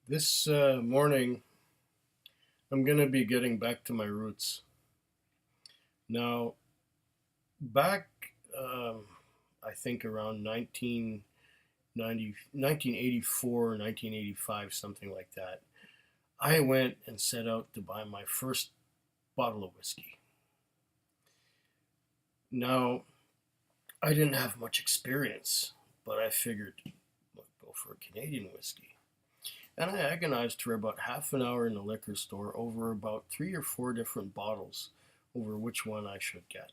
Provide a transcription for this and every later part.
This morning, I'm going to be getting back to my roots. Now, back, I think around 1984, 1985, something like that, I went and set out to buy my first bottle of whiskey. Now, I didn't have much experience, but I figured, well, go for a Canadian whiskey. And I agonized for about half an hour in the liquor store over about 3 or 4 different bottles over which one I should get.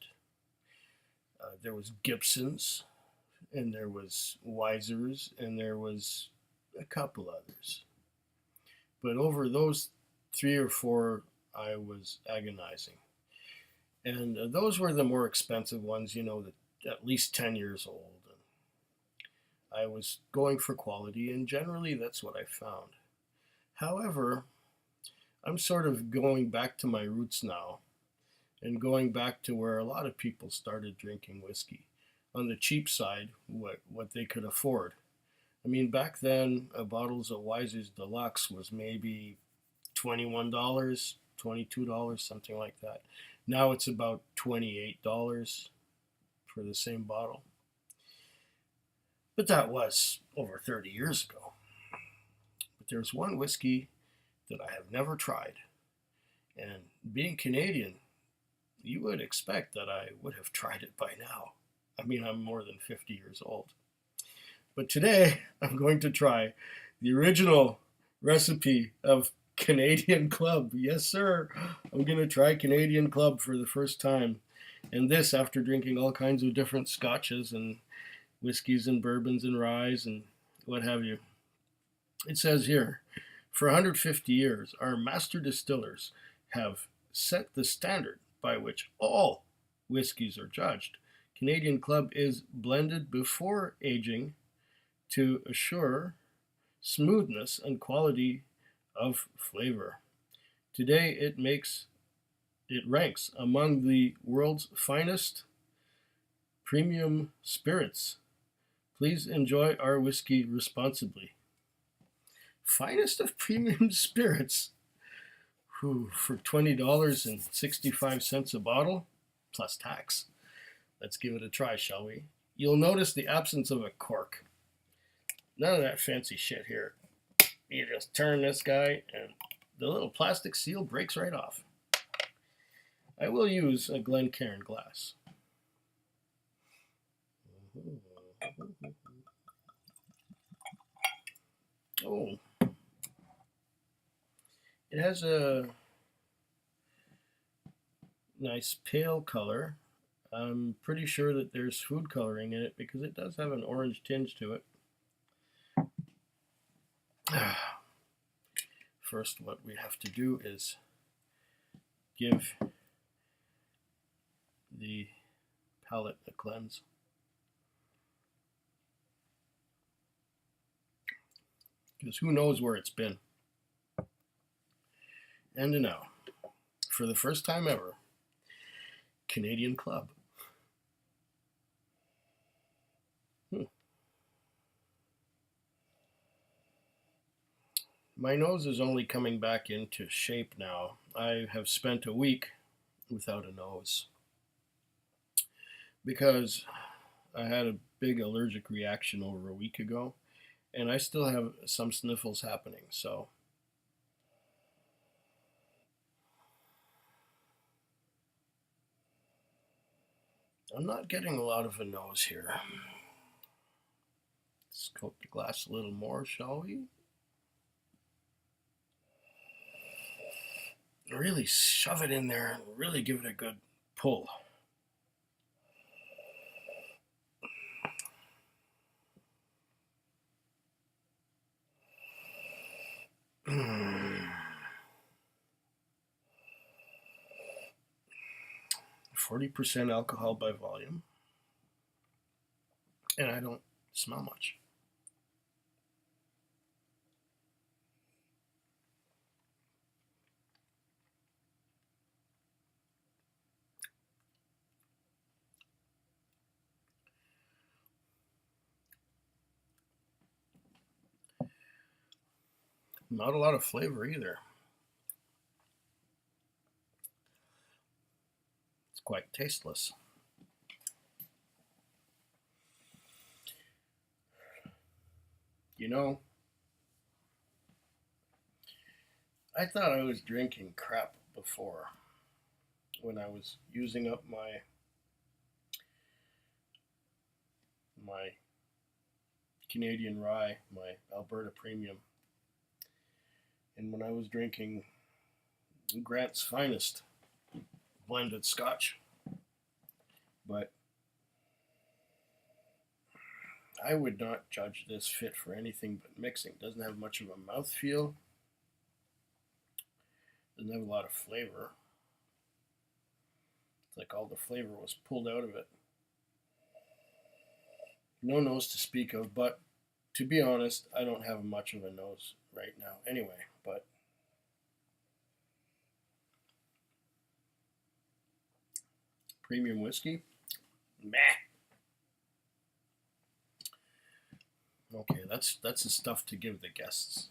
There was Gibson's, and there was Weiser's, and there was a couple others. But over those 3 or 4, I was agonizing. And those were the more expensive ones, at least 10 years old. And I was going for quality, and generally that's what I found. However, I'm sort of going back to my roots now and going back to where a lot of people started drinking whiskey on the cheap side, what they could afford. I mean, back then, bottles of Weiser's Deluxe was maybe $21, $22, something like that. Now it's about $28 for the same bottle. But that was over 30 years ago. But there's one whiskey that I have never tried. And being Canadian, you would expect that I would have tried it by now. I mean, I'm more than 50 years old. But today, I'm going to try the original recipe of Canadian Club. Yes, sir. I'm going to try Canadian Club for the first time. And this after drinking all kinds of different scotches and whiskeys and bourbons and ryes and what have you. It says here, for 150 years, our master distillers have set the standard by which all whiskeys are judged. Canadian Club is blended before aging to assure smoothness and quality of flavor. Today it ranks among the world's finest premium spirits. Please enjoy our whiskey responsibly. Finest of premium spirits. For $20.65 a bottle, plus tax. Let's give it a try, shall we? You'll notice the absence of a cork. None of that fancy shit here. You just turn this guy and the little plastic seal breaks right off. I will use a Glencairn glass. Oh, it has a nice pale color. I'm pretty sure that there's food coloring in it because it does have an orange tinge to it. First, what we have to do is give the palate a cleanse. Because who knows where it's been. And now, for the first time ever, Canadian Club. My nose is only coming back into shape now. I have spent a week without a nose because I had a big allergic reaction over a week ago, and I still have some sniffles happening, so I'm not getting a lot of a nose here. Let's coat the glass a little more, shall we? Really shove it in there and really give it a good pull. 40% alcohol by volume, and I don't smell much. Not a lot of flavor either. It's quite tasteless. You know, I thought I was drinking crap before when I was using up my Canadian rye, my Alberta Premium, and when I was drinking Grant's Finest blended Scotch. But I would not judge this fit for anything but mixing. It doesn't have much of a mouthfeel. Doesn't have a lot of flavor. It's like all the flavor was pulled out of it. No nose to speak of, but to be honest, I don't have much of a nose right now anyway, but premium whiskey? Meh. Okay, that's the stuff to give the guests.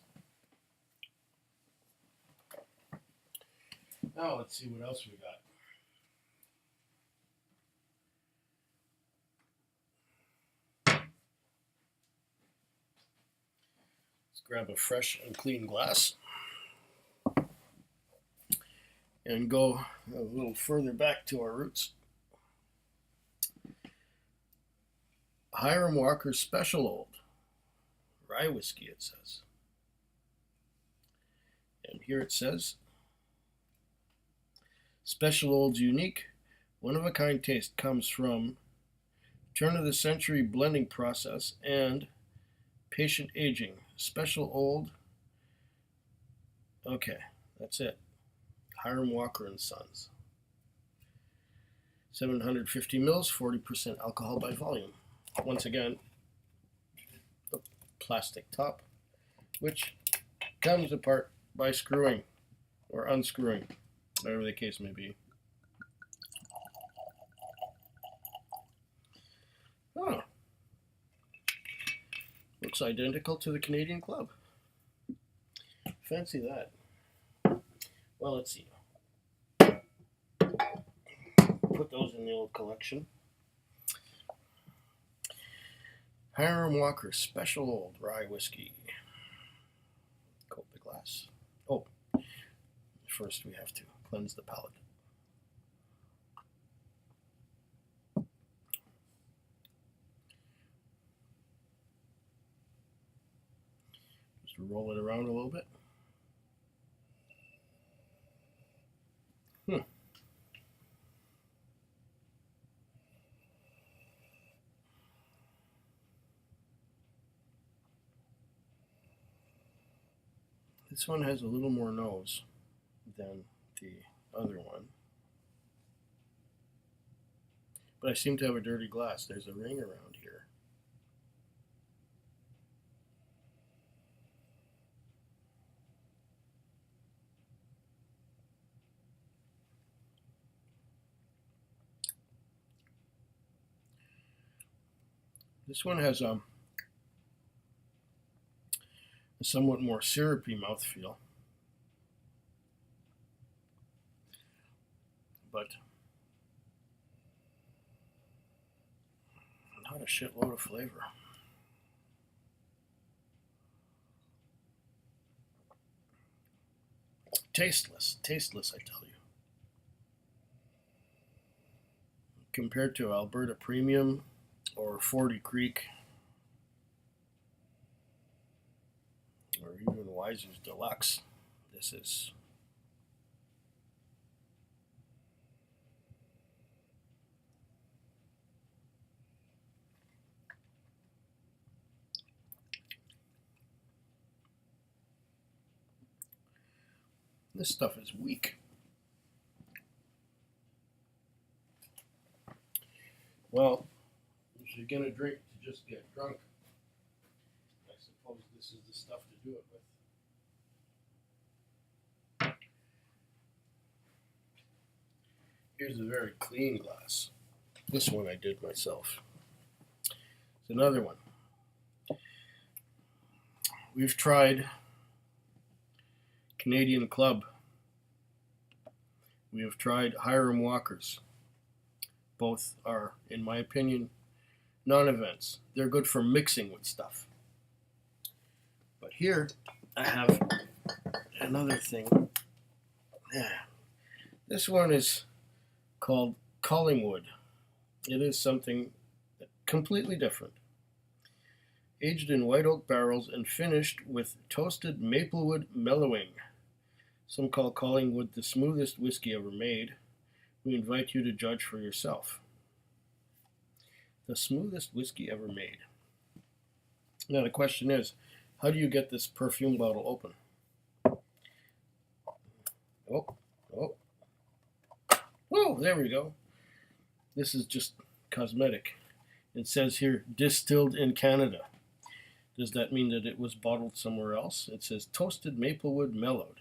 Now let's see what else we got. Let's grab a fresh and clean glass and go a little further back to our roots. Hiram Walker Special Old Rye Whiskey, it says. And here it says, Special Old's unique, one-of-a-kind taste comes from turn-of-the-century blending process and patient aging. Special Old, okay, that's it. Hiram Walker and Sons. 750 mils, 40% alcohol by volume. Once again, the plastic top, which comes apart by screwing or unscrewing, whatever the case may be. Oh, looks identical to the Canadian Club. Fancy that. Well, let's see. Put those in the old collection. Hiram Walker Special Old Rye Whiskey. Coat the glass. Oh, first we have to cleanse the palate. Just roll it around a little bit. This one has a little more nose than the other one. But I seem to have a dirty glass. There's a ring around here. This one has a somewhat more syrupy mouthfeel, but not a shitload of flavor. Tasteless, I tell you. Compared to Alberta Premium or 40 Creek, or even Weiser's Deluxe, this is this stuff is weak. Well, if you're gonna drink to just get drunk, I suppose this is the stuff to do it with. Here's a very clean glass. This one I did myself. It's another one. We've tried Canadian Club. We have tried Hiram Walkers. Both are, in my opinion, non-events. They're good for mixing with stuff. But here I have another thing. This one is called Collingwood. It is something completely different. Aged in white oak barrels and finished with toasted maplewood mellowing. Some call Collingwood the smoothest whiskey ever made. We invite you to judge for yourself. The smoothest whiskey ever made. Now the question is, how do you get this perfume bottle open? Oh, there we go. This is just cosmetic. It says here, distilled in Canada. Does that mean that it was bottled somewhere else? It says toasted maplewood mellowed.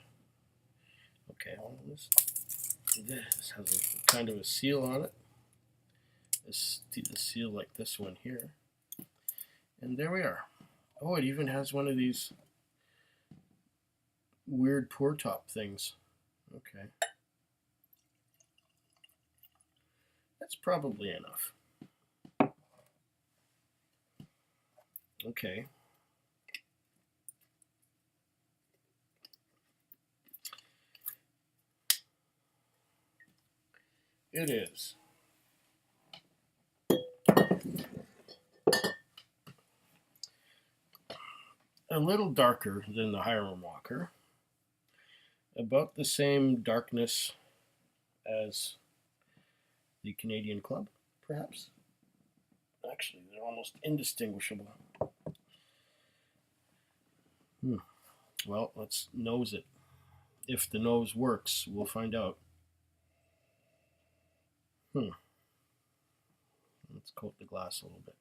Okay, well, this has a kind of a seal on it. A seal like this one here. And there we are. Oh, it even has one of these weird pour top things. Okay. That's probably enough. Okay. It is. A little darker than the Hiram Walker. About the same darkness as the Canadian Club, perhaps. Actually, they're almost indistinguishable. Well, let's nose it. If the nose works, we'll find out. Let's coat the glass a little bit.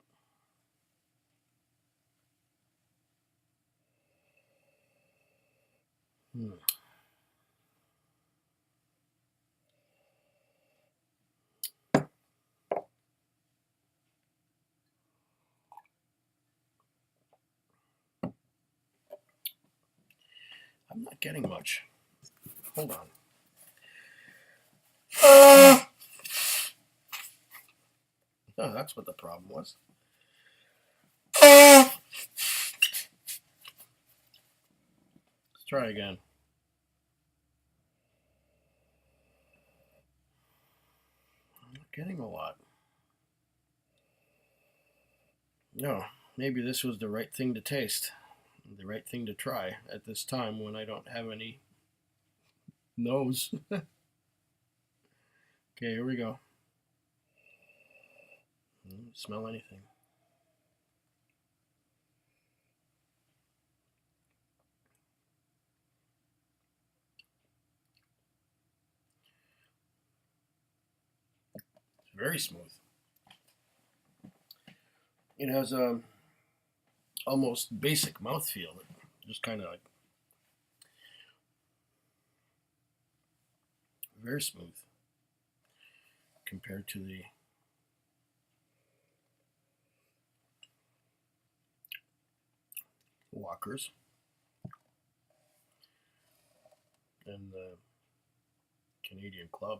I'm not getting much. Hold on. Oh, that's what the problem was. Let's try again. I'm not getting a lot. No, maybe this was the right thing to taste. The right thing to try at this time when I don't have any nose. Okay, here we go. Don't smell anything. It's very smooth. It has a almost basic mouthfeel. Just kind of like very smooth compared to the Walkers and the Canadian Club.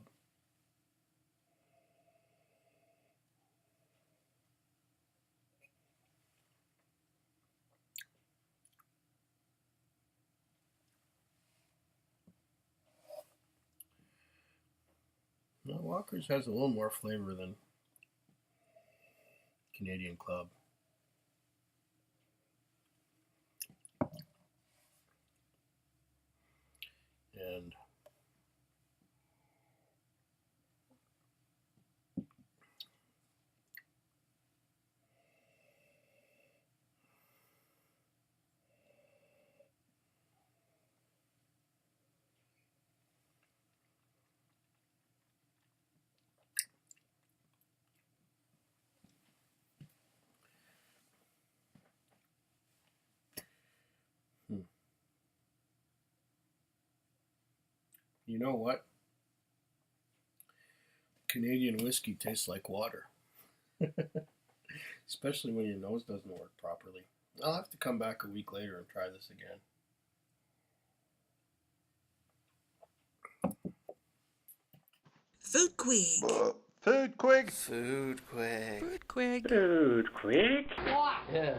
Now, Walker's has a little more flavor than Canadian Club. And you know what? Canadian whiskey tastes like water. Especially when your nose doesn't work properly. I'll have to come back a week later and try this again. Food Quig. Food Quig. Food Quig. Food Quig. Food Quig. Yeah.